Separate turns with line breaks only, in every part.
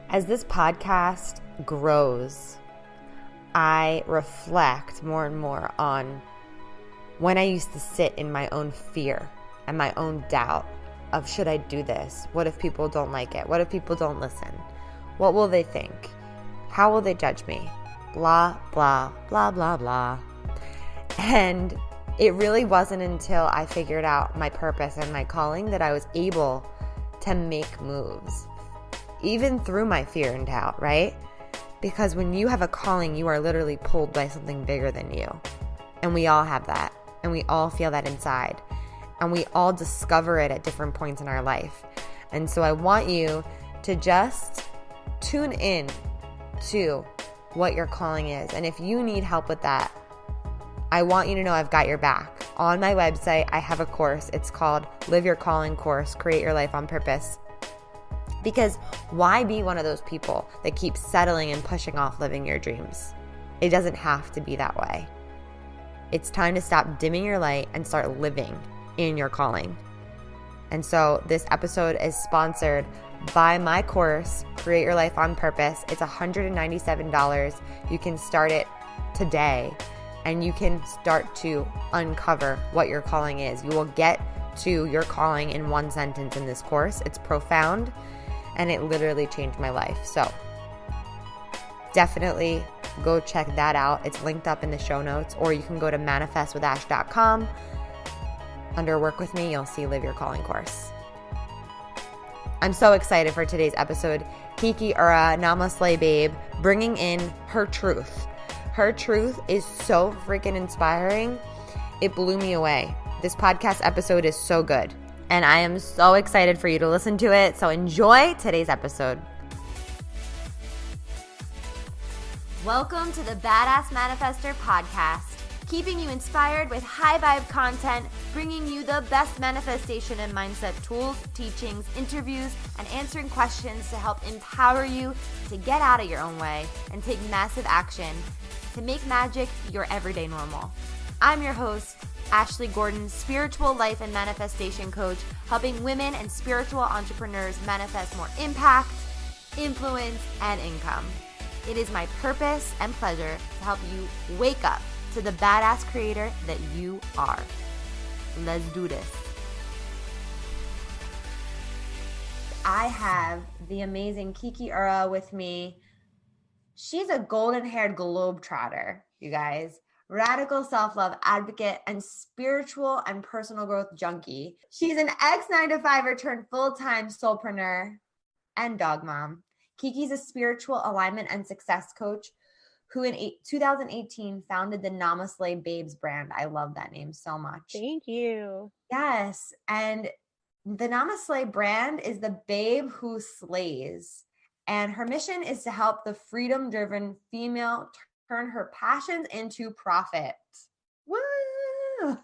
As this podcast grows, I reflect more and more on when I used to sit in my own fear and my own doubt of, should I do this? What if people don't like it? What if people don't listen? What will they think? How will they judge me? Blah, blah, blah, blah, blah. And it really wasn't until I figured out my purpose and my calling that I was able to make moves, even through my fear and doubt, right? Because when you have a calling, you are literally pulled by something bigger than you. And we all have that. And we all feel that inside. And we all discover it at different points in our life. And so I want you to just tune in to what your calling is. And if you need help with that, I want you to know I've got your back. On my website, I have a course. It's called Live Your Calling Course, Create Your Life on Purpose. Because why be one of those people that keeps settling and pushing off living your dreams? It doesn't have to be that way. It's time to stop dimming your light and start living in your calling. And so this episode is sponsored by my course, Create Your Life on Purpose. It's $197. You can start it today and you can start to uncover what your calling is. You will get to your calling in one sentence in this course. It's profound and it literally changed my life. So definitely go check that out. It's linked up in the show notes, or you can go to manifestwithash.com. Under Work With Me, you'll see Live Your Calling course. I'm so excited for today's episode. Kiki Ura, Namaste Babe, bringing in her truth. Her truth is so freaking inspiring. It blew me away. This podcast episode is so good, and I am so excited for you to listen to it. So enjoy today's episode. Welcome to the Badass Manifester podcast, keeping you inspired with high vibe content, bringing you the best manifestation and mindset tools, teachings, interviews, and answering questions to help empower you to get out of your own way and take massive action to make magic your everyday normal. I'm your host, Ashley Gordon, spiritual life and manifestation coach, helping women and spiritual entrepreneurs manifest more impact, influence, and income. It is my purpose and pleasure to help you wake up to the badass creator that you are. Let's do this. I have the amazing Kiki Ura with me. She's a golden-haired globetrotter, you guys. Radical self-love advocate and spiritual and personal growth junkie. She's an ex-9-to-5er turned full-time soulpreneur and dog mom. Kiki's a spiritual alignment and success coach who in 2018 founded the Namaste Babes brand. I love that name so much.
Thank you.
Yes. And the Namaste brand is the babe who slays. And her mission is to help the freedom-driven female turn her passions into profit. Woo!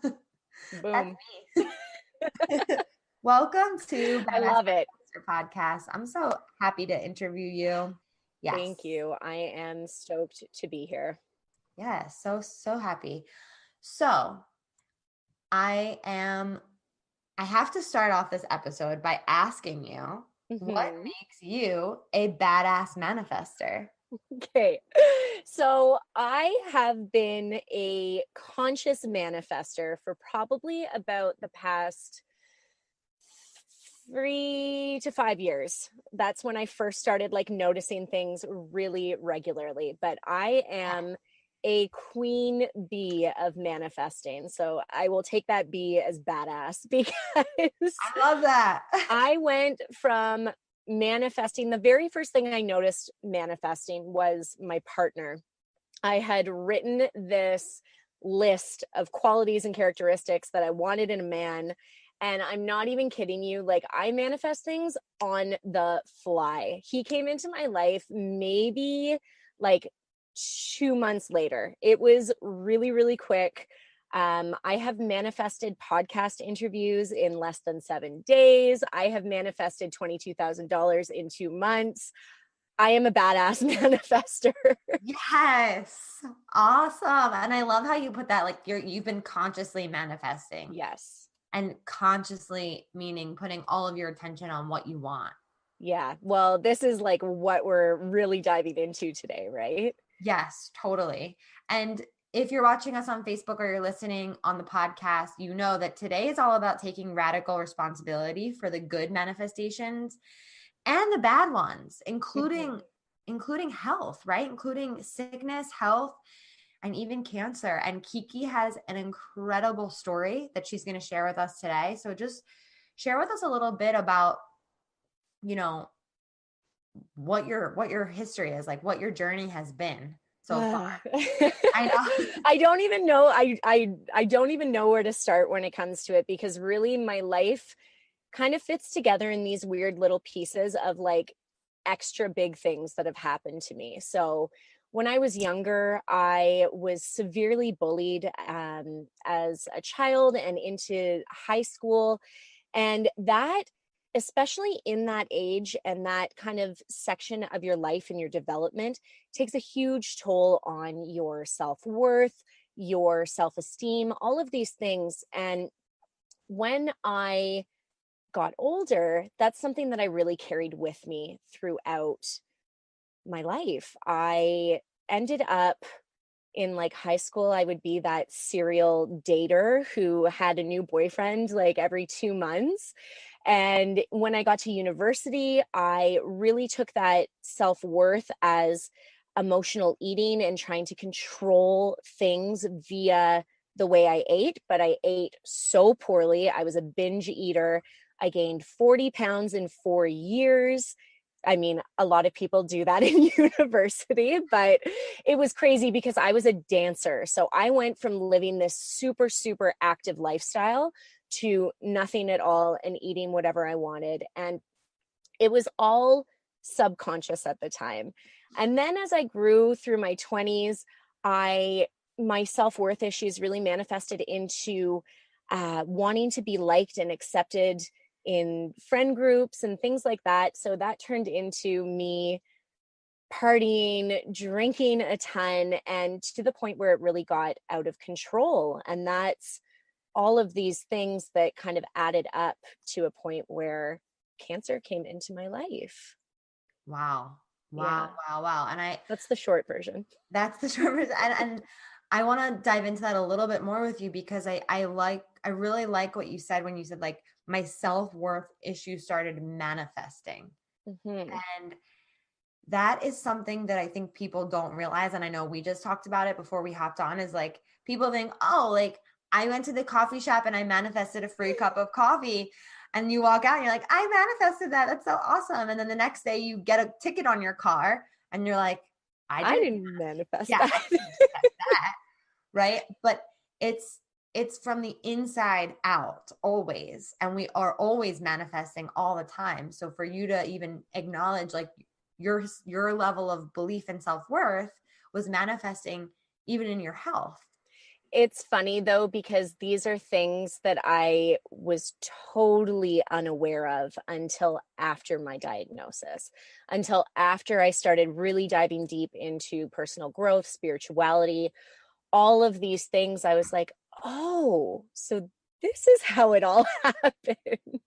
Boom.
That's me. Welcome to
I love it.
Podcast. I'm so happy to interview you. Yes.
Thank you. I am stoked to be here.
Yeah, so happy. So I have to start off this episode by asking you, what makes you a badass manifester?
Okay. So I have been a conscious manifester for probably about the past 3 to 5 years. That's when I first started noticing things really regularly. But I am a queen bee of manifesting. So I will take that B as badass because
I love that.
I went from manifesting. The very first thing I noticed manifesting was my partner. I had written this list of qualities and characteristics that I wanted in a man. And I'm not even kidding you. I manifest things on the fly. He came into my life maybe 2 months later. It was really, really quick. I have manifested podcast interviews in less than 7 days. I have manifested $22,000 in 2 months. I am a badass manifester.
Yes. Awesome. And I love how you put that, you've been consciously manifesting.
Yes.
And consciously meaning putting all of your attention on what you want.
Yeah. Well, this is like what we're really diving into today, right?
Yes, totally. And if you're watching us on Facebook or you're listening on the podcast, you know that today is all about taking radical responsibility for the good manifestations and the bad ones, including health, right? Including sickness, health, and even cancer. And Kiki has an incredible story that she's going to share with us today. So just share with us a little bit about, you know, what your history is, like what your journey has been so far. I know.
I don't even know. I don't even know where to start when it comes to it, because really my life kind of fits together in these weird little pieces of like extra big things that have happened to me. So when I was younger, I was severely bullied as a child and into high school. And that, especially in that age and that kind of section of your life and your development, takes a huge toll on your self-worth, your self-esteem, all of these things. And when I got older, that's something that I really carried with me throughout my life. I ended up in like high school, I would be that serial dater who had a new boyfriend like every 2 months. And when I got to university, I really took that self-worth as emotional eating and trying to control things via the way I ate. But I ate so poorly. I was a binge eater. I gained 40 pounds in 4 years. I mean, a lot of people do that in university, but it was crazy because I was a dancer. So I went from living this super, super active lifestyle to nothing at all and eating whatever I wanted. And it was all subconscious at the time. And then as I grew through my 20s, my self-worth issues really manifested into wanting to be liked and accepted in friend groups and things like that. So that turned into me partying, drinking a ton, and to the point where it really got out of control. And that's all of these things that kind of added up to a point where cancer came into my life.
Wow.
Yeah,
Wow. And
that's the short version.
that's the short version. And I want to dive into that a little bit more with you because I really like what you said when you said like my self-worth issue started manifesting.
Mm-hmm.
And that is something that I think people don't realize. And I know we just talked about it before we hopped on, is like people think, oh, like I went to the coffee shop and I manifested a free cup of coffee. And you walk out and you're like, I manifested that. That's so awesome. And then the next day you get a ticket on your car and you're like,
I didn't manifest
yeah,
that.
I didn't manifest that. Right. But it's from the inside out always. And we are always manifesting all the time. So for you to even acknowledge like your level of belief and self-worth was manifesting even in your health.
It's funny though, because these are things that I was totally unaware of until after my diagnosis, until after I started really diving deep into personal growth, spirituality, all of these things. I was like, oh, so this is how it all happened.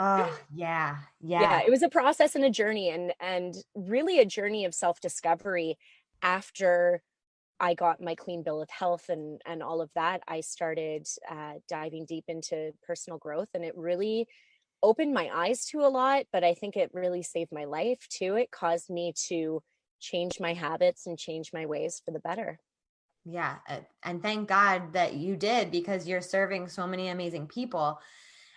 Oh, yeah.
Yeah,
Yeah.
it was a process and a journey, and really a journey of self-discovery. After I got my clean bill of health and all of that, I started diving deep into personal growth, and it really opened my eyes to a lot, but I think it really saved my life too. It caused me to change my habits and change my ways for the better.
Yeah. And thank God that you did, because you're serving so many amazing people.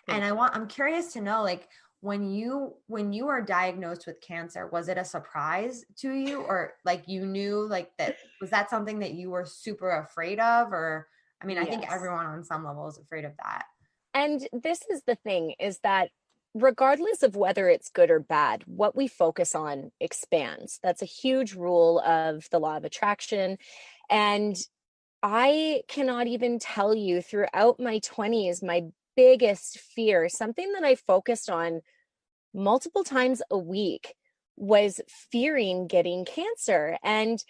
And
Thank you.
I'm curious to know, like, when you were diagnosed with cancer, was it a surprise to you, or like you knew like that, was that something that you were super afraid of? Or I mean, I think
Yes.
everyone on some level is afraid of that.
And this is the thing, is that regardless of whether it's good or bad, what we focus on expands. That's a huge rule of the law of attraction. And I cannot even tell you, throughout my 20s, my biggest fear, something that I focused on multiple times a week, was fearing getting cancer. And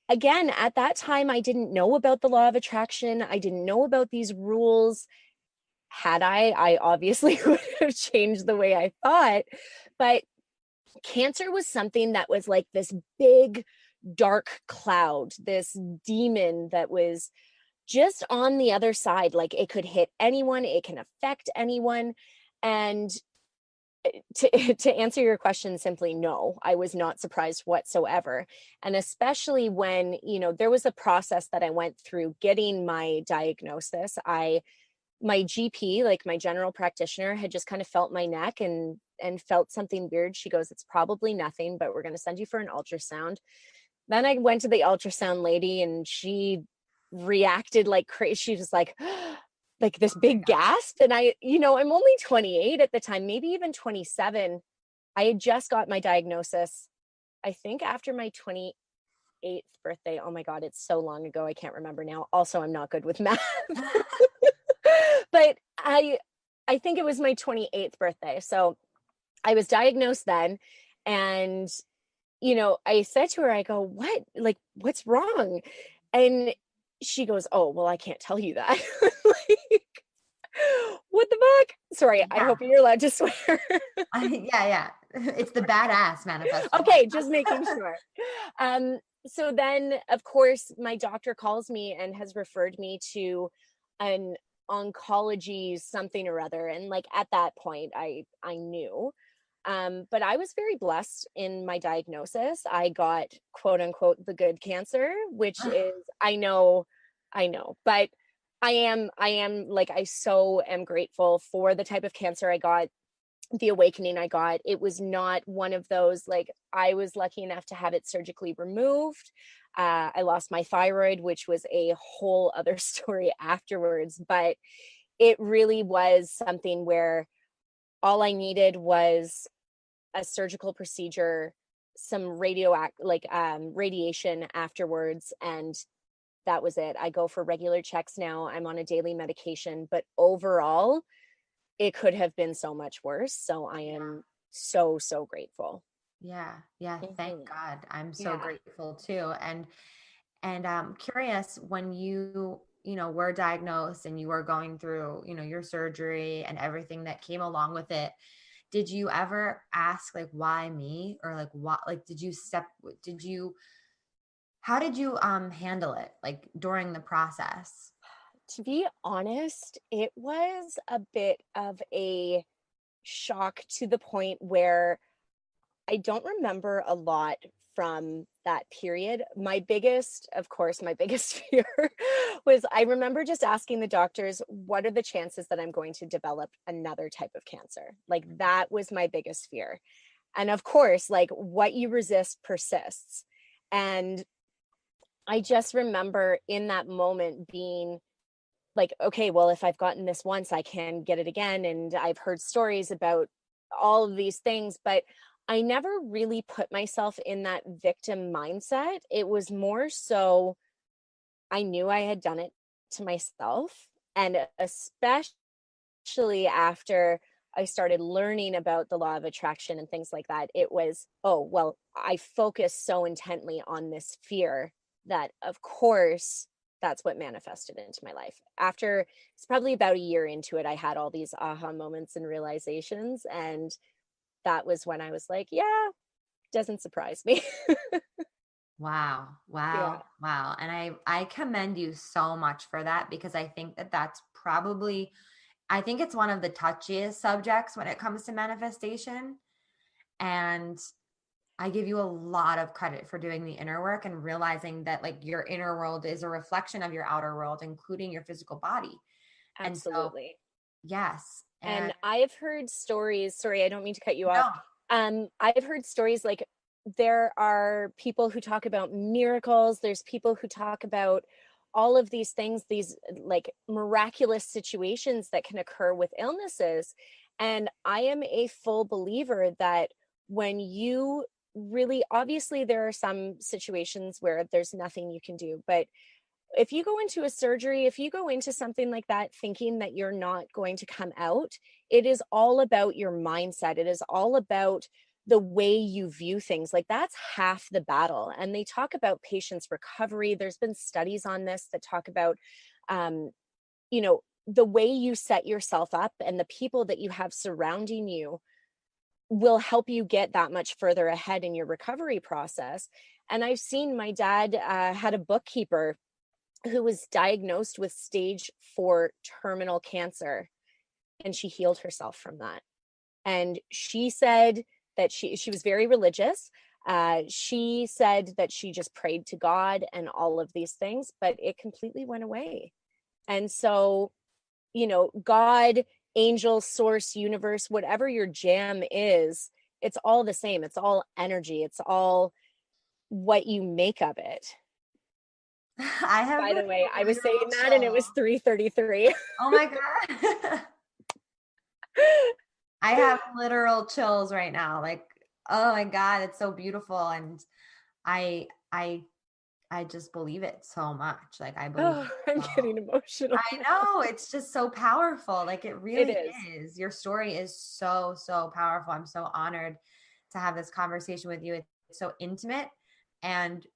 again, at that time, I didn't know about the law of attraction. I didn't know about these rules. Had I obviously would have changed the way I thought. But cancer was something that was like this big dark cloud, this demon that was just on the other side. Like it could hit anyone, it can affect anyone. And to answer your question simply, no, I was not surprised whatsoever. And especially when, there was a process that I went through getting my diagnosis. My GP, like my general practitioner, had just kind of felt my neck and felt something weird. She goes, it's probably nothing, but we're going to send you for an ultrasound. Then I went to the ultrasound lady and she reacted like crazy. She was like this big gasp. And I'm only 28 at the time, maybe even 27. I had just got my diagnosis, I think after my 28th birthday. Oh my God, it's so long ago. I can't remember now. Also, I'm not good with math. But I think it was my 28th birthday. So I was diagnosed then. And, I said to her, I go, what? Like, what's wrong? And she goes, oh, well, I can't tell you that. Like, what the fuck? Sorry, I hope you're allowed to swear.
Yeah. It's the badass manifesto.
Okay, just making sure. So then, of course, my doctor calls me and has referred me to an oncology something or other. And like at that point, I knew. But I was very blessed in my diagnosis. I got quote unquote the good cancer, which is, I know, but I am like, I so am grateful for the type of cancer I got, the awakening I got. It was not one of those, like, I was lucky enough to have it surgically removed. I lost my thyroid, which was a whole other story afterwards, but it really was something where all I needed was a surgical procedure, some radiation afterwards, and that was it. I go for regular checks now. I'm on a daily medication, but overall, it could have been so much worse. So I am so, so grateful.
Yeah. Thank God. I'm so
Yeah.
grateful too. And I'm curious, when were diagnosed and you were going through, your surgery and everything that came along with it, did you ever ask like, why me? Or like, what, like, how did you handle it like during the process?
To be honest, it was a bit of a shock to the point where I don't remember a lot from that period. Of course, my biggest fear was, I remember just asking the doctors, what are the chances that I'm going to develop another type of cancer? Like, that was my biggest fear. And of course, like, what you resist persists. And I just remember in that moment being like, okay, well, if I've gotten this once, I can get it again. And I've heard stories about all of these things, but I never really put myself in that victim mindset. It was more so I knew I had done it to myself. And especially after I started learning about the law of attraction and things like that, it was, oh, well, I focused so intently on this fear that, of course, that's what manifested into my life. After it's probably about a year into it, I had all these aha moments and realizations. And that was when I was like, yeah, doesn't surprise me.
Wow.
Yeah,
And I commend you so much for that, because I think that that's probably, I think it's one of the touchiest subjects when it comes to manifestation. And I give you a lot of credit for doing the inner work and realizing that like your inner world is a reflection of your outer world, including your physical body. And so,
absolutely.
yes.
And
And
I've heard stories, sorry, I don't mean to cut you
no,
off. I've heard stories like there are people who talk about miracles, there's people who talk about all of these things, these like miraculous situations that can occur with illnesses. And I am a full believer that when you really, obviously, there are some situations where there's nothing you can do, but if you go into a surgery, if you go into something like that thinking that you're not going to come out, it is all about your mindset. It is all about the way you view things. Like, that's half the battle. And they talk about patients' recovery. There's been studies on this that talk about, um, the way you set yourself up and the people that you have surrounding you will help you get that much further ahead in your recovery process. And I've seen my dad had a bookkeeper who was diagnosed with stage 4 terminal cancer, and she healed herself from that. And she said that she was very religious. She said that she just prayed to God and all of these things, but it completely went away. And so, God, angel, source, universe, whatever your jam is, it's all the same. It's all energy. It's all what you make of it.
I have
By the way, I was saying
literal
that and it was
chills.
3:33.
Oh my God. I have literal chills right now. Like, oh my God, it's so beautiful. And I I I just believe it so much. Like I believe
Oh,
it
I'm
so.
getting emotional
I
now.
know, it's just so powerful. Like it
It
really
is.
is. Your story is so, so powerful. I'm so honored to have this conversation with you. It's so intimate. And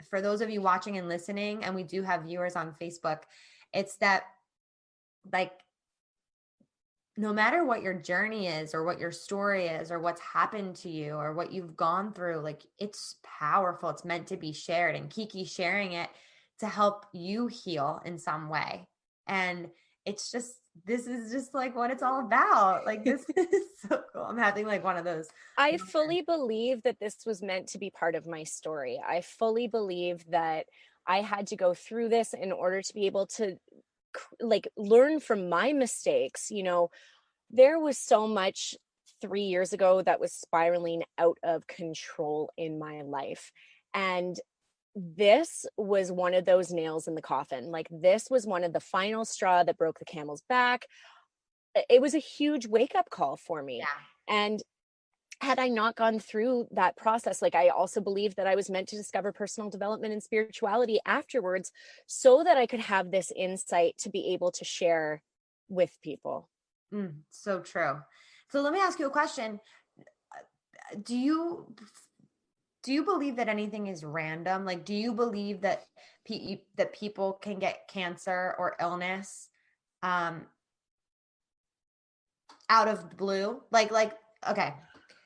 for those of you watching and listening, and we do have viewers on Facebook, it's that like no matter what your journey is or what your story is or what's happened to you or what you've gone through, like it's powerful. It's meant to be shared, and Kiki sharing it to help you heal in some way. And it's just, this is just like what it's all about. Like this is so cool. I'm having like one of those
I
moments.
fully believe that this was meant to be part of my story. I fully believe that I had to go through this in order to be able to like learn from my mistakes. There was so much 3 years ago that was spiraling out of control in my life. And this was one of those nails in the coffin. Like, this was one of the final straw that broke the camel's back. It was a huge wake up call for me.
Yeah.
And had I not gone through that process, like, I also believe that I was meant to discover personal development and spirituality afterwards so that I could have this insight to be able to share with people.
So true. So let me ask you a question. Do you believe that anything is random? Like, do you believe that that people can get cancer or illness um out of the blue? Like okay,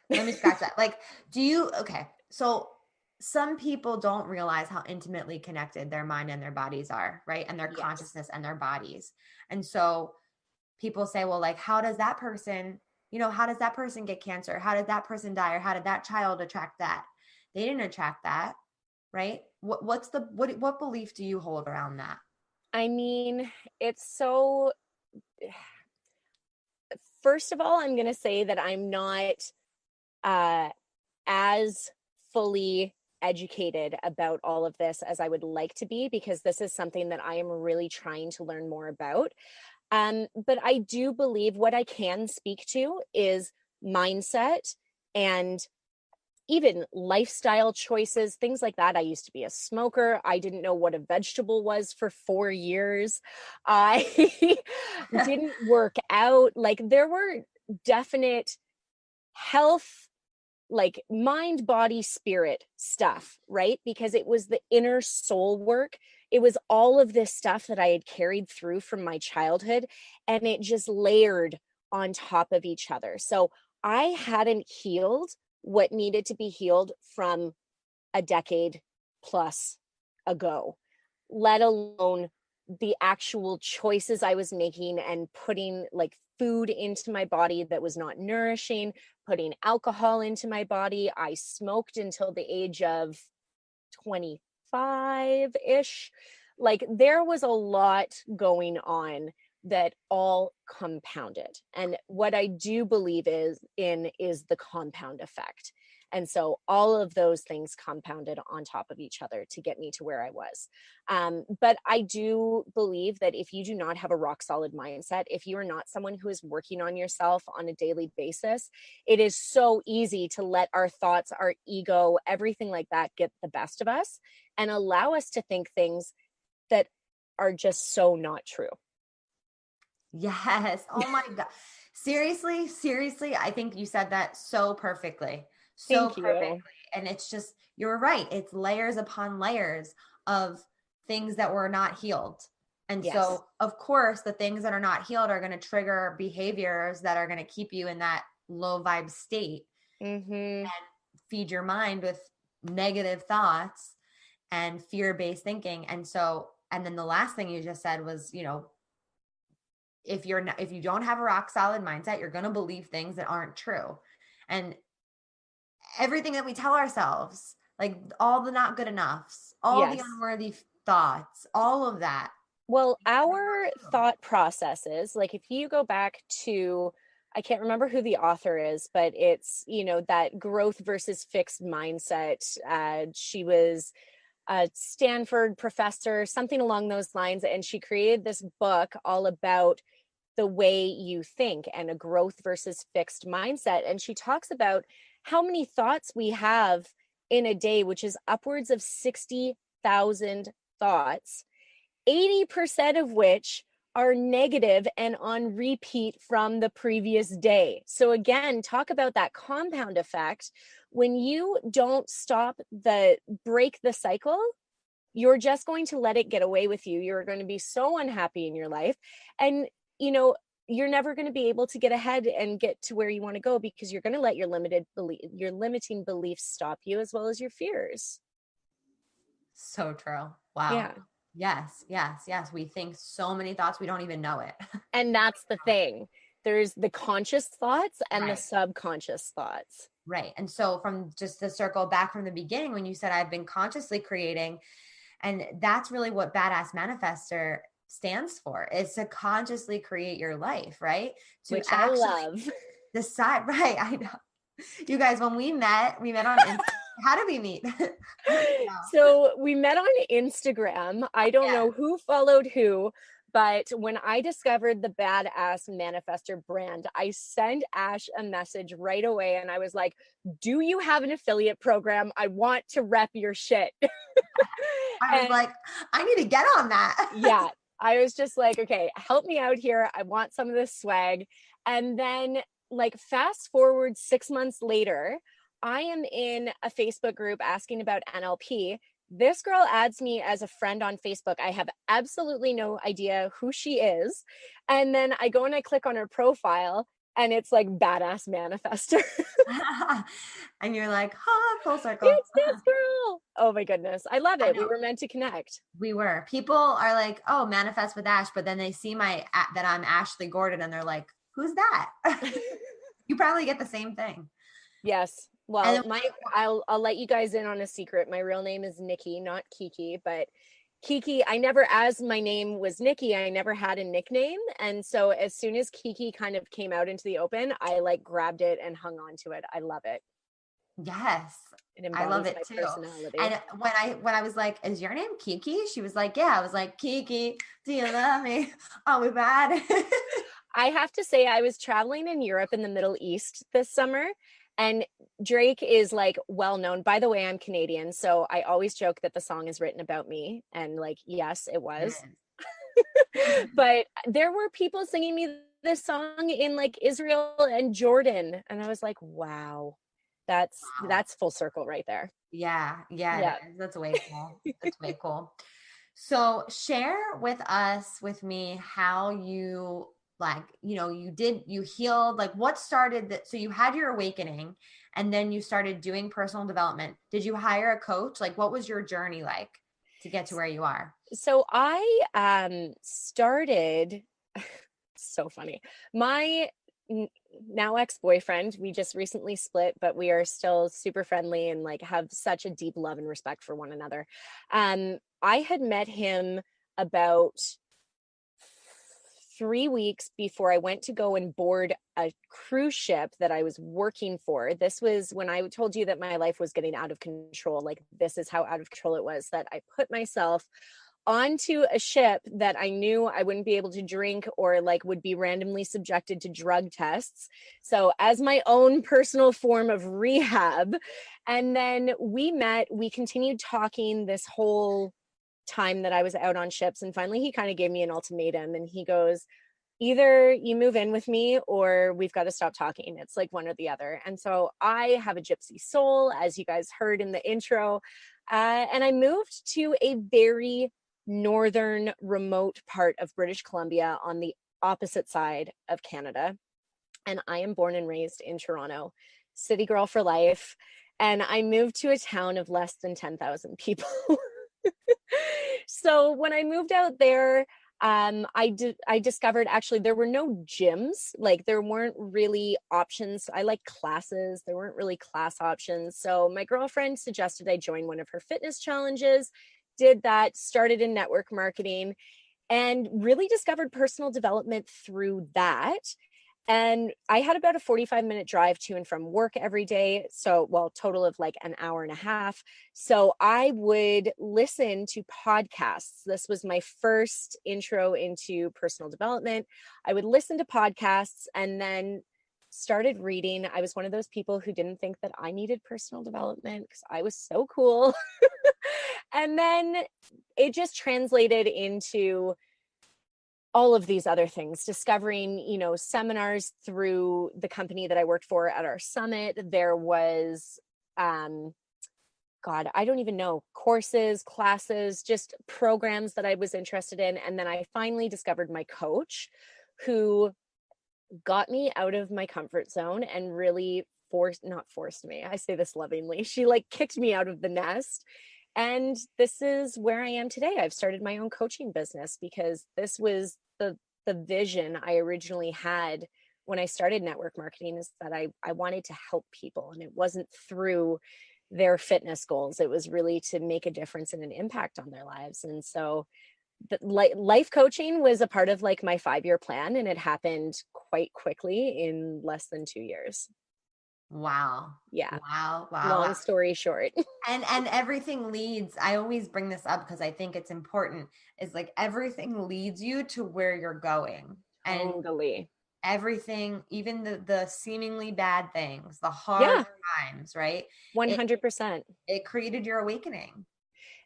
let me scratch that. Like, okay, so some people don't realize how intimately connected their mind and their bodies are, right? And their
Yes.
consciousness and their bodies. And so people say, well, like, how does that person, how does that person get cancer? How did that person die? Or how did that child attract that? They didn't attract that, right? What belief do you hold around that?
I mean, it's so, first of all, I'm going to say that I'm not uh, as fully educated about all of this as I would like to be, because this is something that I am really trying to learn more about. But I do believe what I can speak to is mindset and even lifestyle choices, things like that. I used to be a smoker. I didn't know what a vegetable was for 4 years. I didn't work out. Like, there were definite health, like mind, body, spirit stuff, right? Because it was the inner soul work. It was all of this stuff that I had carried through from my childhood, and it just layered on top of each other. So I hadn't healed what needed to be healed from a decade plus ago, let alone the actual choices I was making and putting like food into my body that was not nourishing, putting alcohol into my body. I smoked until the age of 25 ish. Like, there was a lot going on that all compounded. And what I do believe is the compound effect. And so all of those things compounded on top of each other to get me to where I was. But I do believe that if you do not have a rock solid mindset, if you are not someone who is working on yourself on a daily basis, it is so easy to let our thoughts, our ego, everything like that get the best of us and allow us to think things that are just so not true.
Yes. Oh my God. Seriously, I think you said that so perfectly. So
Thank you.
perfectly. And it's just, you're right. It's layers upon layers of things that were not healed. And
Yes.
so, of course, the things that are not healed are going to trigger behaviors that are going to keep you in that low vibe state
Mm-hmm.
and feed your mind with negative thoughts and fear-based thinking. And so, and then the last thing you just said was, you know, if you don't have a rock solid mindset, you're going to believe things that aren't true. And everything that we tell ourselves, like all the not good enoughs, all the
Yes.
unworthy thoughts, all of that.
Well, our thought processes, like if you go back to, I can't remember who the author is, but it's, you know, that growth versus fixed mindset. She was a Stanford professor, something along those lines. And she created this book all about the way you think and a growth versus fixed mindset. And she talks about how many thoughts we have in a day, which is upwards of 60,000 thoughts, 80% of which are negative and on repeat from the previous day. So again, talk about that compound effect. When you don't break the cycle, you're just going to let it get away with you. You're going to be so unhappy in your life. And, you know, you're never going to be able to get ahead and get to where you want to go because you're going to let your limiting beliefs stop you, as well as your fears.
So true. Wow.
Yeah.
Yes, yes, yes. We think so many thoughts, we don't even know it.
And that's the thing. There's the conscious thoughts and the
Right.
subconscious thoughts.
Right. And so from just to circle back from the beginning, when you said I've been consciously creating, and that's really what Badass Manifester stands for, is to consciously create your life, right? To
Which I
actually
love.
decide, right? I know. You guys, when we met on Instagram. How did we meet?
So we met on Instagram. I don't know who followed who, but when I discovered the Badass Manifester brand, I sent Ash a message right away and I was like, do you have an affiliate program? I want to rep your shit.
I was like, I need to get on that.
Yeah. I was just like, okay, help me out here. I want some of this swag. And then, like, fast forward 6 months later, I am in a Facebook group asking about NLP. This girl adds me as a friend on Facebook. I have absolutely no idea who she is. And then I go and I click on her profile and it's like Badass Manifester.
And you're like, full circle.
It's this girl. Oh my goodness. I love it. We were meant to connect.
We were. People are like, oh, manifest with Ash. But then they see that I'm Ashley Gordon and they're like, who's that? You probably get the same thing.
Yes. Well, I'll let you guys in on a secret. My real name is Nikki, not Kiki, but Kiki, as my name was Nikki, I never had a nickname. And so as soon as Kiki kind of came out into the open, I like grabbed it and hung on to it. I love it.
Yes.
I love it
too. And when I was like, is your name Kiki? She was like, yeah. I was like, Kiki, do you love me? Oh, we bad.
I have to say, I was traveling in Europe and the Middle East this summer. And Drake is like well known. By the way, I'm Canadian, so I always joke that the song is written about me. And like, yes, it was. But there were people singing me this song in like Israel and Jordan. And I was like, wow, that's full circle right there.
Yeah. That's way cool. That's way cool. So share with me how you, like, you know, you healed, like what started that. So you had your awakening and then you started doing personal development. Did you hire a coach? Like, what was your journey like to get to where you are?
So I started, so funny. My now ex-boyfriend, we just recently split, but we are still super friendly and like have such a deep love and respect for one another. I had met him about 3 weeks before I went to go and board a cruise ship that I was working for. This was when I told you that my life was getting out of control. Like, this is how out of control it was, that I put myself onto a ship that I knew I wouldn't be able to drink or like would be randomly subjected to drug tests. So as my own personal form of rehab. And then we met, we continued talking this whole time that I was out on ships. And finally he kind of gave me an ultimatum and he goes, either you move in with me or we've got to stop talking. It's like one or the other. And so I have a gypsy soul, as you guys heard in the intro. And I moved to a very northern remote part of British Columbia on the opposite side of Canada. and I am born and raised in Toronto, city girl for life. And I moved to a town of less than 10,000 people. So when I moved out there, I discovered actually there were no gyms. Like there weren't really options. I like classes. There weren't really class options. So my girlfriend suggested I join one of her fitness challenges. Did that, started in network marketing, and really discovered personal development through that. And I had about a 45-minute drive to and from work every day. So, well, total of like an hour and a half. So I would listen to podcasts. This was my first intro into personal development. I would listen to podcasts and then started reading. I was one of those people who didn't think that I needed personal development because I was so cool. And then it just translated into all of these other things, discovering, seminars through the company that I worked for at our summit. There was, God, I don't even know, courses, classes, just programs that I was interested in. And then I finally discovered my coach who got me out of my comfort zone and really not forced me. I say this lovingly. She like kicked me out of the nest. And this is where I am today. I've started my own coaching business because this was the vision I originally had when I started network marketing, is that I wanted to help people, and it wasn't through their fitness goals. It was really to make a difference and an impact on their lives. And so life coaching was a part of like my 5-year plan, and it happened quite quickly in less than 2 years.
Wow.
Yeah.
Wow.
Long story short.
And everything leads, I always bring this up because I think it's important, is like everything leads you to where you're going. And
Totally.
everything, even the seemingly bad things, the hard
Yeah.
times, right?
100%.
It created your awakening.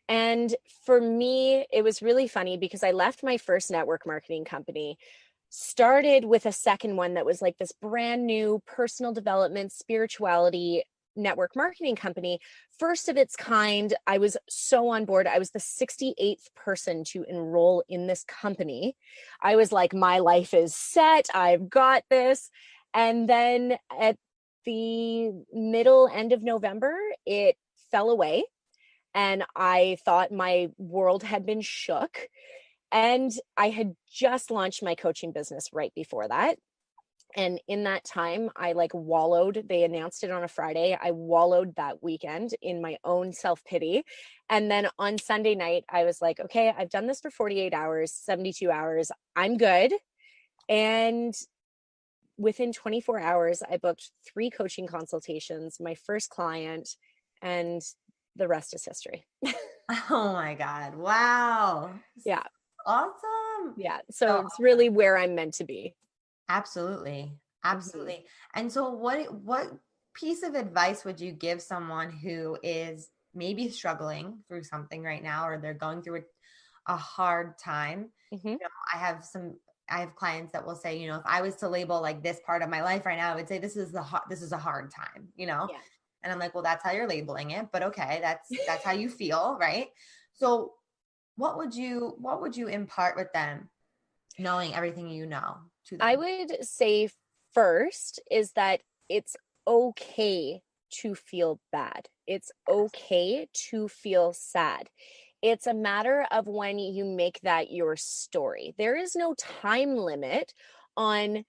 And for me, it was really funny because I left my first network marketing company, started with a second one that was like this brand new personal development, spirituality network marketing company, first of its kind. I was so on board. I was the 68th person to enroll in this company. I was like, my life is set. I've got this. And then at the end of November, it fell away. And I thought my world had been shook. And I had just launched my coaching business right before that. And in that time, I like wallowed. They announced it on a Friday. I wallowed that weekend in my own self-pity. And then on Sunday night, I was like, okay, I've done this for 48 hours, 72 hours. I'm good. And within 24 hours, I booked 3 coaching consultations, my first client, and the rest is history.
Oh my God. Wow.
Yeah.
Awesome.
Yeah. So it's really where I'm meant to be.
Absolutely.
Mm-hmm.
And so what piece of advice would you give someone who is maybe struggling through something right now, or they're going through a hard time?
Mm-hmm.
I have clients that will say, if I was to label like this part of my life right now, I would say this is a hard time,
Yeah.
And I'm like, well, that's how you're labeling it, but okay, that's how you feel, right? So what would you impart with them, knowing everything to them?
I would say first is that it's okay to feel bad. It's okay to feel sad. It's a matter of when you make that your story. There is no time limit on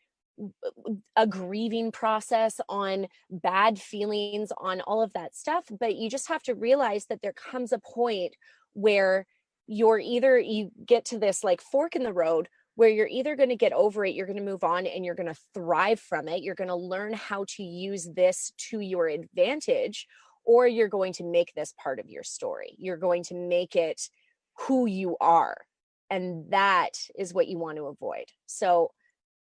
a grieving process, on bad feelings, on all of that stuff. But you just have to realize that there comes a point where you get to this like fork in the road where you're either going to get over it, you're going to move on, and you're going to thrive from it. You're going to learn how to use this to your advantage, or you're going to make this part of your story. You're going to make it who you are. And that is what you want to avoid. So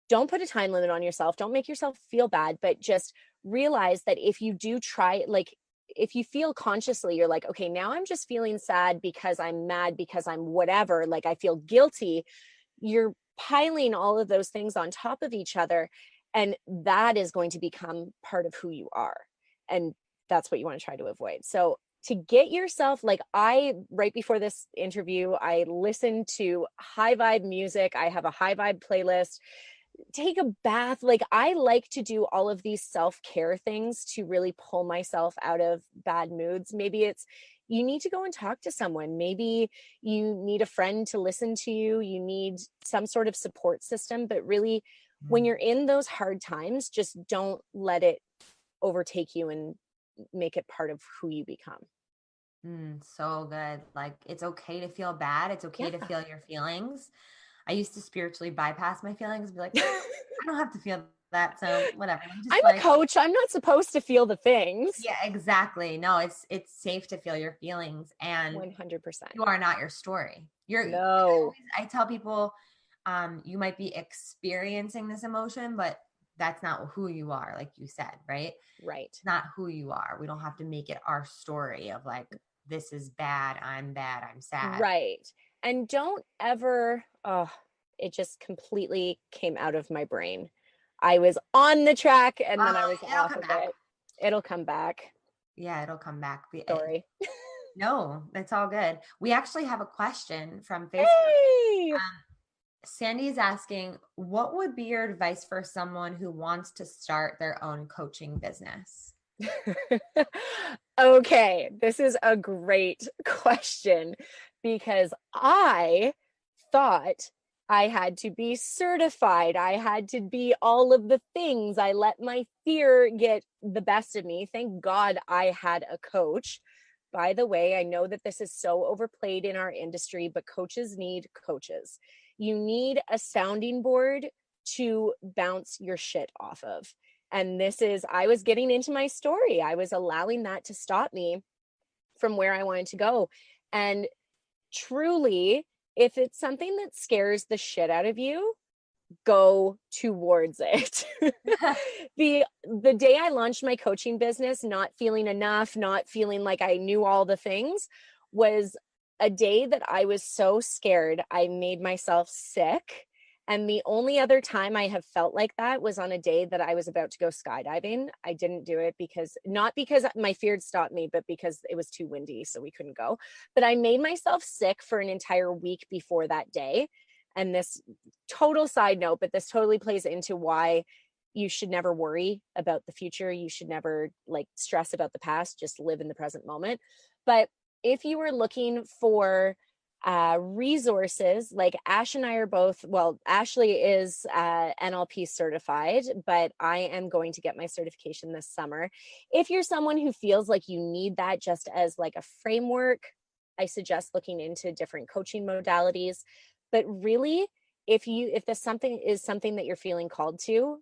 don't put a time limit on yourself. Don't make yourself feel bad, but just realize that if you do try, like, if you feel consciously, you're like, okay, now I'm just feeling sad because I'm mad, because I'm whatever, like I feel guilty. You're piling all of those things on top of each other. And that is going to become part of who you are. And that's what you want to try to avoid. So to get yourself, like right before this interview, I listened to high vibe music. I have a high vibe playlist. take a bath. Like I like to do all of these self-care things to really pull myself out of bad moods. Maybe it's you need to go and talk to someone. Maybe you need a friend to listen to you. You need some sort of support system, but really when you're in those hard times, just don't let it overtake you and make it part of who you become.
So good. Like, it's okay to feel bad. It's okay to
Yeah.
feel your feelings. I used to spiritually bypass my feelings and be like, I don't have to feel that. So whatever. I'm just
I'm a
like,
coach. I'm not supposed to feel the things.
yeah, exactly. No, it's safe to feel your feelings, and
100%.
you are not your story.
No.
I tell people, you might be experiencing this emotion, but that's not who you are, like you said, right?
Right.
It's not who you are. We don't have to make it our story of like, this is bad, I'm sad.
Right. And don't ever, oh, it just completely came out of my brain. I was on the track and then I was
It'll
off
come
of
back.
it. It'll come back.
Yeah, it'll come back.
Sorry.
No, that's all good. We actually have a question from Facebook.
Hey.
Sandy's asking, what would be your advice for someone who wants to start their own coaching business?
Okay, this is a great question because I thought I had to be certified. I had to be all of the things. I let my fear get the best of me. Thank God I had a coach. By the way, I know that this is so overplayed in our industry, but coaches need coaches. You need a sounding board to bounce your shit off of. And this is, I was getting into my story. I was allowing that to stop me from where I wanted to go. And truly, if it's something that scares the shit out of you, go towards it. The day I launched my coaching business, not feeling enough, not feeling like I knew all the things, was a day that I was so scared I made myself sick. And the only other time I have felt like that was on a day that I was about to go skydiving. I didn't do it because, not because my fear stopped me, but because it was too windy, so we couldn't go. But I made myself sick for an entire week before that day. And this total side note, but this totally plays into why you should never worry about the future. You should never like stress about the past, just live in the present moment. But if you were looking for resources, like Ash and I are both, well, Ashley is NLP certified, but I am going to get my certification this summer. If you're someone who feels like you need that just as like a framework, I suggest looking into different coaching modalities. But really, if this something is something that you're feeling called to,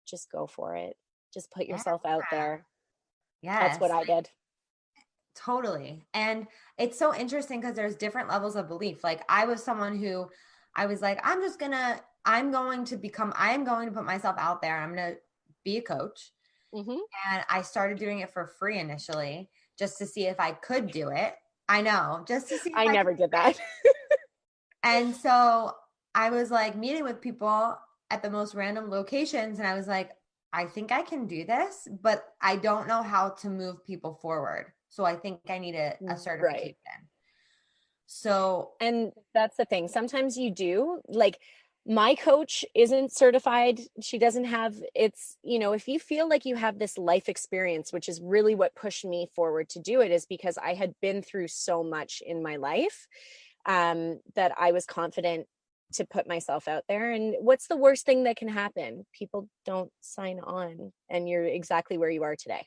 just go for it. Just put
Yeah.
yourself out there. That's
Yes,
what I did.
totally. And it's so interesting because there's different levels of belief. Like, I was someone who I was like, I'm going to put myself out there. I'm going to be a coach.
Mm-hmm.
And I started doing it for free initially just to see if I could do it. I know, just to see if
I
I could
never
do
did
it.
that.
And so I was like meeting with people at the most random locations. And I was like, I think I can do this, but I don't know how to move people forward. So I think I need a certification.
Right.
So
And that's the thing. Sometimes you do. Like my coach isn't certified. She doesn't have it's, if you feel like you have this life experience, which is really what pushed me forward to do it, is because I had been through so much in my life that I was confident to put myself out there. And what's the worst thing that can happen? People don't sign on, and you're exactly where you are today.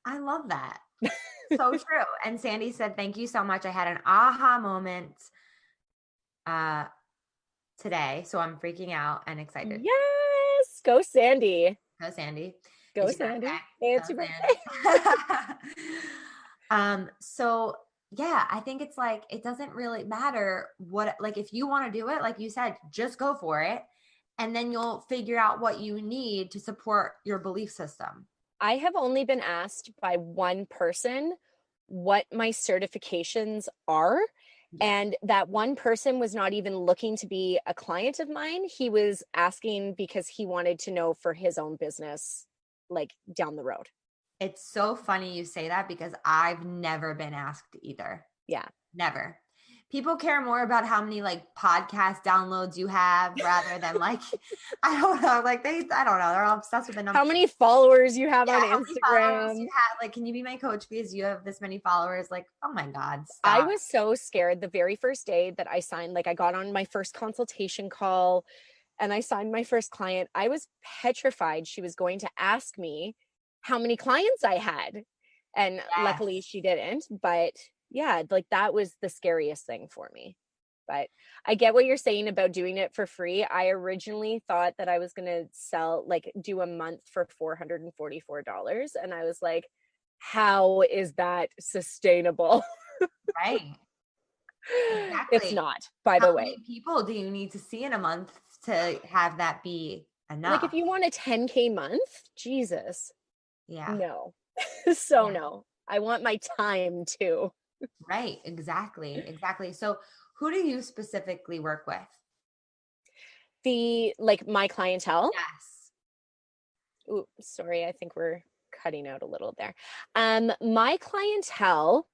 I love that. So true. And Sandy said, thank you so much. I had an aha moment uh today. So I'm freaking out and excited.
Yes. Go, Sandy.
Go, Sandy.
Go,
It's your
Sandy.
birthday.
It's
Go,
your birthday.
Sandy. So yeah, I think it's like, it doesn't really matter what, like, if you want to do it, like you said, just go for it. And then you'll figure out what you need to support your belief system.
I have only been asked by one person what my certifications are.
Yeah.
And that one person was not even looking to be a client of mine. He was asking because he wanted to know for his own business, like down the road.
It's so funny you say that because I've never been asked either.
Yeah.
Never. people care more about how many like podcast downloads you have rather than like, I don't know, like I don't know, they're all obsessed with the number.
How many followers you have on
How many followers
Instagram.
you have? Like, can you be my coach because you have this many followers? Like, oh my God,
I
stop.
was so scared the very first day that I signed, like I got on my first consultation call and I signed my first client. I was petrified she was going to ask me how many clients I had. And luckily
Yes.
she didn't. But yeah, like that was the scariest thing for me. But I get what you're saying about doing it for free. I originally thought that I was going to do a month for $444. And I was like, how is that sustainable?
Right.
It's
Exactly.
not, by
How
the
many
way.
people do you need to see in a month to have that be
Like
enough?
if you want a 10K month, Jesus,
Yeah.
no. So
Yeah.
no. I want my time too.
Right. Exactly. Exactly. So who do you specifically work with?
My clientele.
Yes.
Ooh, sorry, I think we're cutting out a little there. My clientele,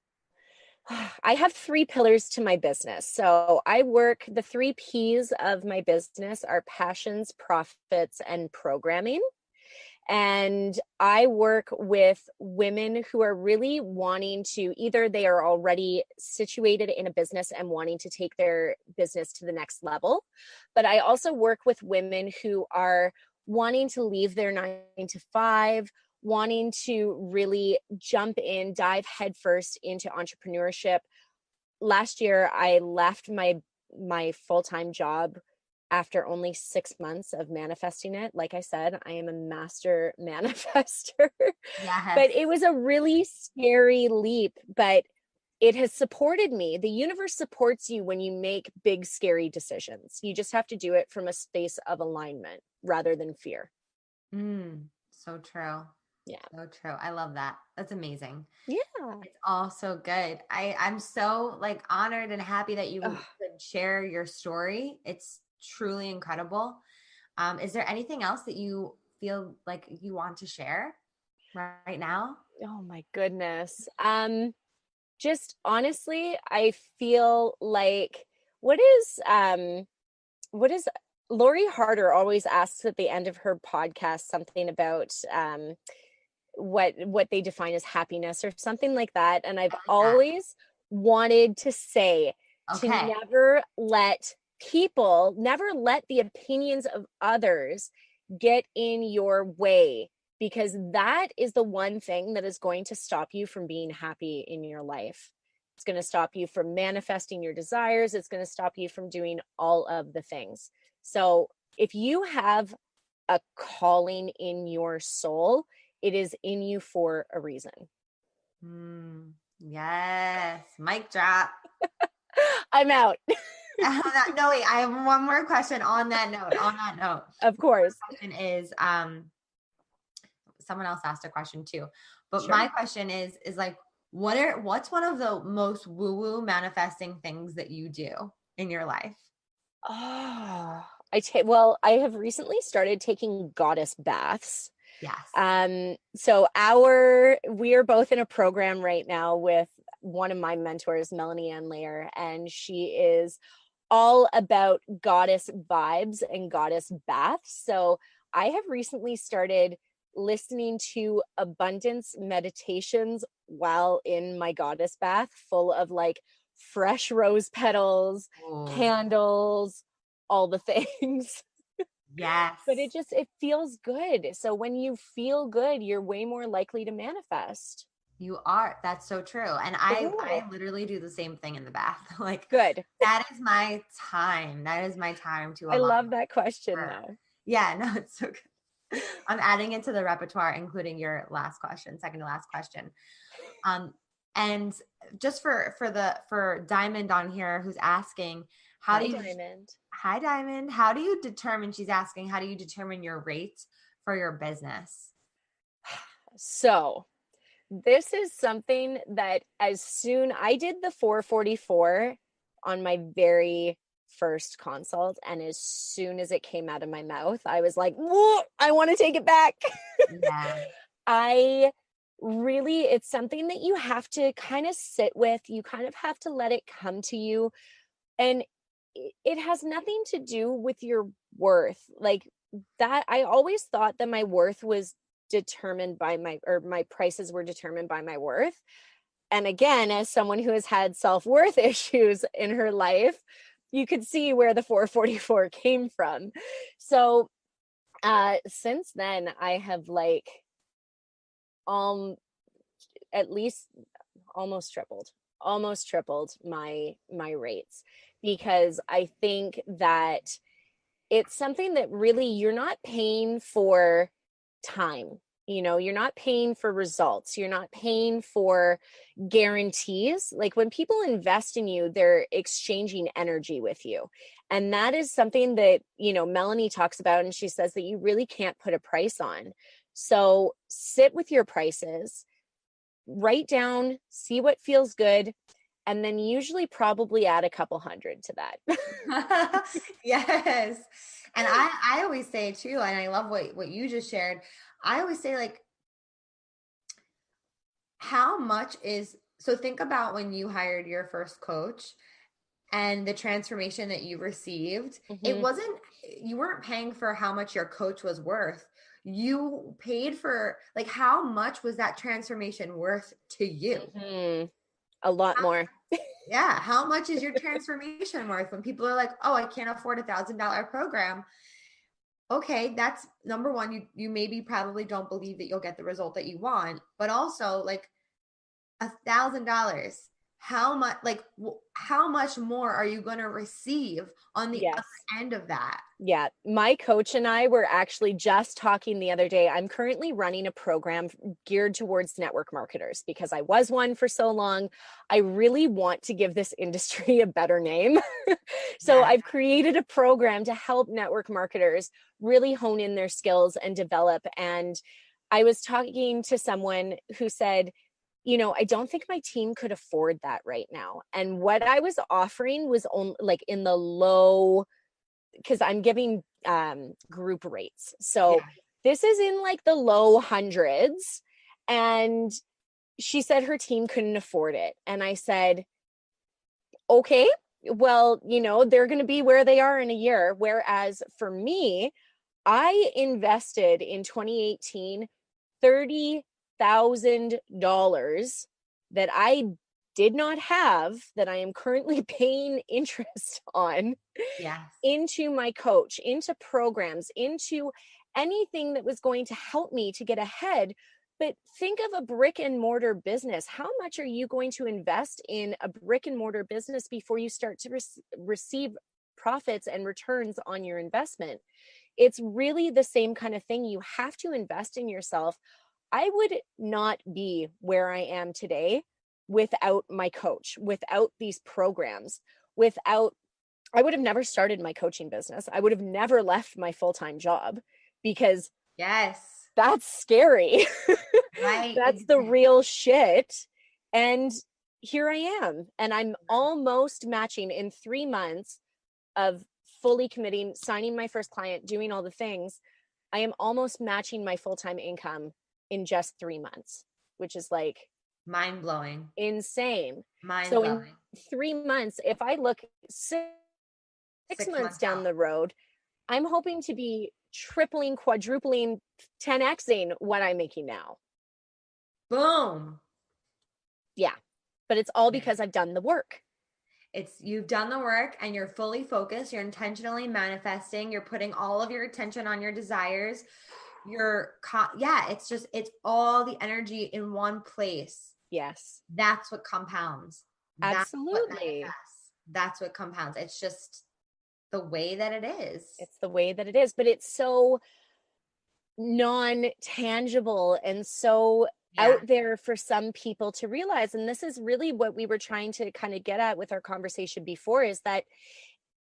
I have three pillars to my business. So the three P's of my business are passions, profits, and programming. And I work with women who are really wanting to either they are already situated in a business and wanting to take their business to the next level. But I also work with women who are wanting to leave their 9 to 5, wanting to really jump in, dive headfirst into entrepreneurship. Last year, I left my full-time job after only 6 months of manifesting it. Like I said, I am a master manifester,
Yes.
but it was a really scary leap, but it has supported me. The universe supports you when you make big, scary decisions. You just have to do it from a space of alignment rather than fear.
So true.
Yeah.
So true. I love that. That's amazing.
Yeah.
It's all so good. I'm so like honored and happy that you
Ugh.
could share your story. It's truly incredible. Is there anything else that you feel like you want to share right now?
Oh my goodness. Just honestly, I feel like what is Lori Harder always asks at the end of her podcast something about what they define as happiness or something like that. And I've
I like that.
always wanted to say to
Okay.
never let the opinions of others get in your way, because that is the one thing that is going to stop you from being happy in your life. It's going to stop you from manifesting your desires. It's going to stop you from doing all of the things. So if you have a calling in your soul, it is in you for a reason.
Yes. Mic drop.
I'm out.
No, wait, I have one more question on that note. On that note.
Of course.
My question is someone else asked a question too. But
Sure.
my question is like what's one of the most woo-woo manifesting things that you do in your life?
Oh, I have recently started taking goddess baths.
Yes.
So we are both in a program right now with one of my mentors, Melanie Ann Layer, and she is all about goddess vibes and goddess baths. So I have recently started listening to abundance meditations while in my goddess bath, full of like fresh rose petals,
Oh,
candles, all the things.
yes.
But it feels good. So when you feel good, you're way more likely to manifest.
You are. That's so true. And I
Cool.
literally do the same thing in the bath. Like
Good.
that is my time. That is my time to
I
align
love that
with
question
her.
though.
Yeah, no, it's so good. I'm adding it to the repertoire, including your last question, second to last question. And just for Diamond on here who's asking,
Hi, Diamond.
hi Diamond, how do you determine, she's asking, how do you determine your rate for your business?
So this is something that as soon I did the 444 on my very first consult, and as soon as it came out of my mouth, I was like, whoa, I want to take it back.
Yeah.
I really, it's something that you have to kind of sit with. You kind of have to let it come to you. And it has nothing to do with your worth. Like that, I always thought that my worth was determined by my prices were determined by my worth. And again, as someone who has had self-worth issues in her life, you could see where the 444 came from. So since then I have like at least almost tripled my rates, because I think that it's something that really, you're not paying for time. You're not paying for results. You're not paying for guarantees. Like when people invest in you, they're exchanging energy with you. And that is something that, Melanie talks about. And she says that you really can't put a price on. So sit with your prices, write down, see what feels good, and then usually probably add a couple hundred to that.
Yes. And I always say too, and I love what you just shared. I always say, like, how much is, so think about when you hired your first coach and the transformation that you received. It wasn't, you weren't paying for how much your coach was worth. You paid for, like, how much was that transformation worth to you?
A lot more.
Yeah. How much is your transformation worth? When people are like, oh, I can't afford $1,000 program. Okay, that's number one. You maybe probably don't believe that you'll get the result that you want, but also, like, $1,000. How much more are you going to receive on the other end of that?
Yeah. My coach and I were actually just talking the other day. I'm currently running a program geared towards network marketers because I was one for so long. I really want to give this industry a better name. So I've created a program to help network marketers really hone in their skills and develop. And I was talking to someone who said, I don't think my team could afford that right now. And what I was offering was only like in the low, because I'm giving group rates. So this is in like the low hundreds. And she said her team couldn't afford it. And I said, okay, well, they're going to be where they are in a year. Whereas for me, I invested in 2018 $30,000 that I did not have, that I am currently paying interest on, into my coach, into programs, into anything that was going to help me to get ahead. But think of a brick and mortar business. How much are you going to invest in a brick and mortar business before you start to receive profits and returns on your investment? It's really the same kind of thing. You have to invest in yourself. I would not be where I am today without my coach, without these programs, I would have never started my coaching business. I would have never left my full-time job, because that's scary.
Right.
That's the real shit. And here I am. And I'm almost matching in 3 months of fully committing, signing my first client, doing all the things. I am almost matching my full-time income in just 3 months, which is like
mind-blowing,
insane.
So
in 3 months, if I look six months down the road, I'm hoping to be tripling, quadrupling, 10xing what I'm making now.
Boom.
Yeah. But it's all because I've done the work.
You've done the work and you're fully focused. You're intentionally manifesting. You're putting all of your attention on your desires. It's all the energy in one place.
Yes.
That's what compounds.
Absolutely.
That's what compounds. It's just the way that it is.
It's the way that it is, but it's so non-tangible and so out there for some people to realize. And this is really what we were trying to kind of get at with our conversation before, is that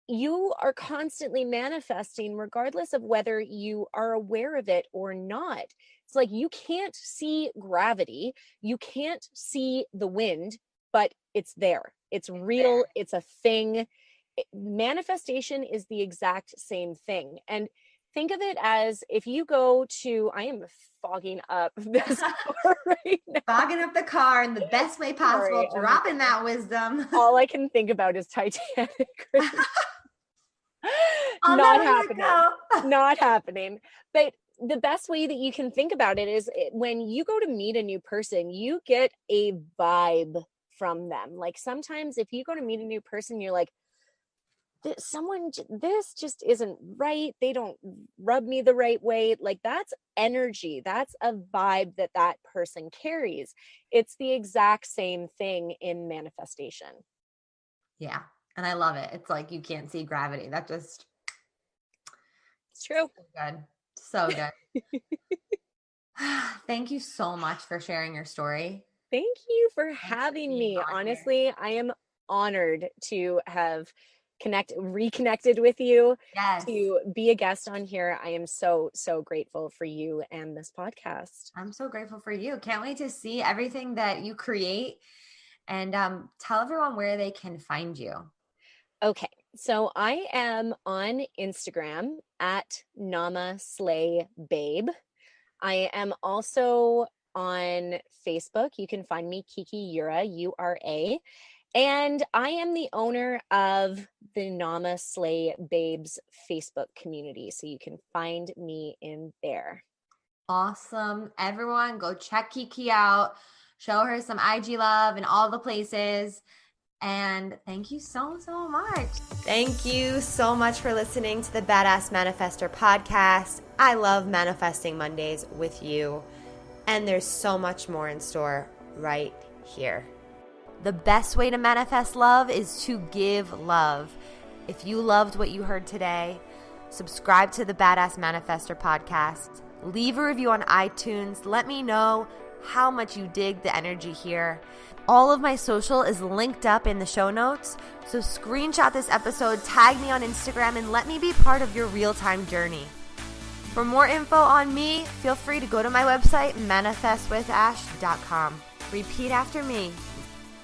you are constantly manifesting regardless of whether you are aware of it or not. It's like you can't see gravity, you can't see the wind, but it's there. It's real. It's a thing. Manifestation is the exact same thing. And think of it as if you go to, I am fogging up this car right now.
Fogging up the car in the best way possible,
Sorry.
dropping that wisdom.
All I can think about is Titanic.
I'll
Not
never let
happening.
go.
Not happening. But the best way that you can think about it is when you go to meet a new person, you get a vibe from them. Like sometimes if you go to meet a new person, you're like, this just isn't right. They don't rub me the right way. Like that's energy. That's a vibe that person carries. It's the exact same thing in manifestation.
Yeah. And I love it. It's like you can't see gravity. That just,
it's true.
So good. So good. Thank you so much for sharing your story.
Thank you for having me. Honestly,
here.
I am honored to have reconnected with you.
Yes.
To be a guest on here. I am so grateful for you and this podcast.
I'm so grateful for you. Can't wait to see everything that you create, and tell everyone where they can find you.
Okay, so I am on Instagram at NamaSlayBabe. I am also on Facebook. You can find me Kiki Ura, Ura. And I am the owner of the Nama Slay Babes Facebook community. So you can find me in there.
Awesome. Everyone go check Kiki out. Show her some IG love in all the places. And thank you so much. Thank you so much for listening to the Badass Manifester podcast. I love manifesting Mondays with you. And there's so much more in store right here. The best way to manifest love is to give love. If you loved what you heard today, subscribe to the Badass Manifester podcast. Leave a review on iTunes. Let me know how much you dig the energy here. All of my social is linked up in the show notes, so screenshot this episode, tag me on Instagram, and let me be part of your real-time journey. For more info on me, feel free to go to my website, manifestwithash.com. Repeat after me.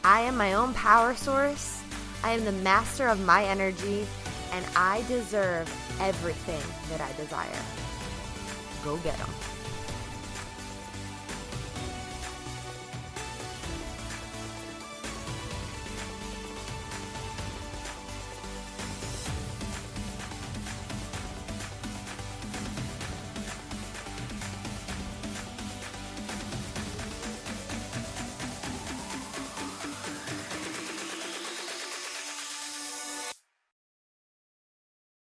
I am my own power source. I am the master of my energy, and I deserve everything that I desire. Go get them.